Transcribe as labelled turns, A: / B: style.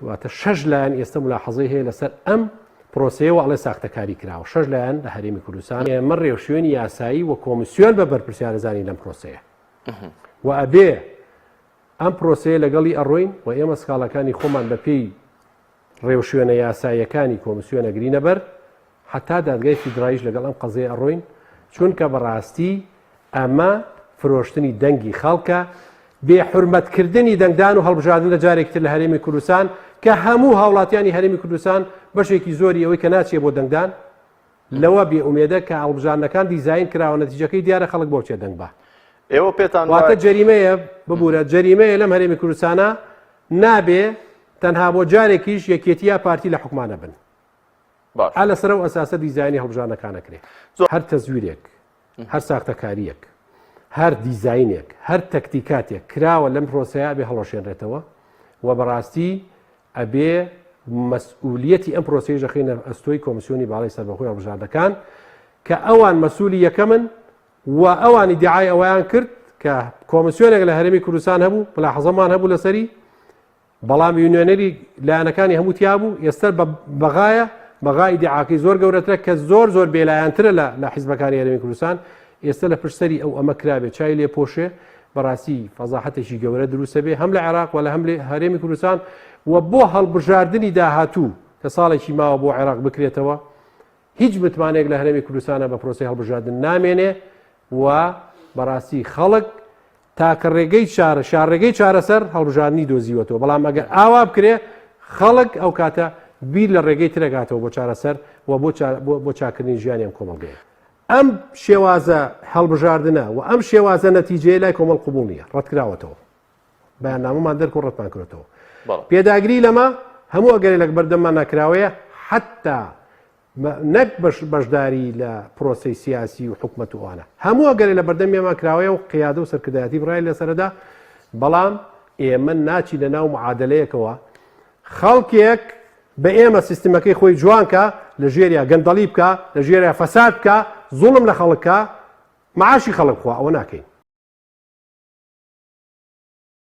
A: واتە 6 لایەن ئێستا ملاحەزەی هەیە لەسەر ئەم پرۆسەیەوە ئەڵێ ساختەکاری کراوە 6 لایەن لە هەرێمی کوردستان ئێمە ڕێوشوێنی یاسایی و کۆمیسیۆن بە بەرپرسیارەزانی لەم پرۆسەیە و ئەبێ ئەم پرۆسەیە لەگەڵی ئەڕۆین و ئێمە سکاڵەکانی خۆمان بە پێی ڕێوشوێنە یاساییەکانی کۆمیسیۆنە گرینە بەر حتا دادگای فیدرالیش لەگەڵ ئەم قەزەیە ئەڕۆین چونکە بەڕاستی ئەمە فرۆشتنی دەنگی خەڵکە بێحورمەتکردنی دەنگدان و هەڵبژاردن لە جارێکتر لە هەرێمی کوردستان کە هەموو هاوڵاتیانی هەرێمی کوردستان بەشێکی زۆری ئەوەی کە ناچێ بۆ دەنگدان لەوە بێئومێدە کە هەڵبژاردنەکان دیزاین کراوە نەتیجەکەی دیارە خەڵک بۆ چێ دەنگ بە
B: ئێوە پێتان
A: واتە جەریمەیە ببوورە جەریمەیە لەم هەرێمی کوردستانە نابێ تەنها بۆ جارێکیش یەکێتیە پارتی لە حکومانە بن ئا لەسەر و ئەساسە دیزایانی هەڵبژاردنەکانەکرێ هەر تەزویرێک هەر ساختەکاریەک هەر دیزاینێک هەر تەکتیکاتێک کراوە لەم پرۆسەیە بێ هەڵۆشێنرێتەوە و بەڕاستی ئەبێ مەسئولیەتی ئەم پرۆسەی ژەخینە ئەستۆی کۆمیسیۆنی باڵای سەربەخۆی هەڵبژاردنەکان کە ئەوان مەسئولی یەکەمن و ئەوانی دیعای ئەویان کرد کە کۆمیسیۆنێک لە هەرێمی کوردستان هەبوو ملاحەزەمان هەبوو لەسەری بەڵام یونیۆنەری لایەنەکانی هەموو تیا بوو ئێستا بەغایە بەغای دیعاکەی زۆر گەورەترە کە زۆر زۆر بێلایەنترە لە حیزبەکانی هەرێمی کوردستان ئێستا لە پشتسەری ئەو ئەمە کرابێ چای لێ پۆشێ بەڕاستی فەزاحەتێکی گەورە دروستە بێ هەم لە عێراق و لە هەم لە هەرێمی کوردستان و بۆ هەڵبژاردننی داهاتوو کە ساڵێکی ماوە بۆ عێراق بکرێتەوە هیچ متمانێک لە هەرێمی کوردستانە بە پرۆسی هەڵبژاردن نامێنێ و بەڕاستی خەڵک تاکە ڕێگەی شارڕێگەی چارەسەر هەڵبژاردننی دۆزیوەتەوە بەڵام ئەگەر ئاوا بکرێ خەڵک ئەو کاتە بیر لە ڕێگەی ترەگاتەوە بۆ چارەسەر و بۆ چاکردنی ژیانی ئەم کۆمەڵگەیە ئەم شێوازە هەڵبژاردنە و ئەم شێوازە نەتیجەیە لای کۆمەڵ قبوڵ نییە ڕەتکراوەتەوە بەیاننامەمان دەرک و ڕەتمان کردێتەوە پێداگری لەمە هەموو ئەگەری لە بەردەممان نەکراوەیە حتا نەک بەشداری لە پرۆسی سیاسی و حکومەت وانە هەموو ئەگەری لە بەردەمیێمان کراوەیە و قیادە و سەرکردایەتی بڕای لەسەردا بەڵام ئێمە ناچی لە ناو معادلەیەکەوە خەڵکێک بە ئێمە سیستمەکەی خۆی جوانکە لە ژێریا گەندەڵی بکە لە ژێریا فەساد بکە زوڵم لە خەڵکە معاشی خەڵک خوا ئەوە ناکەین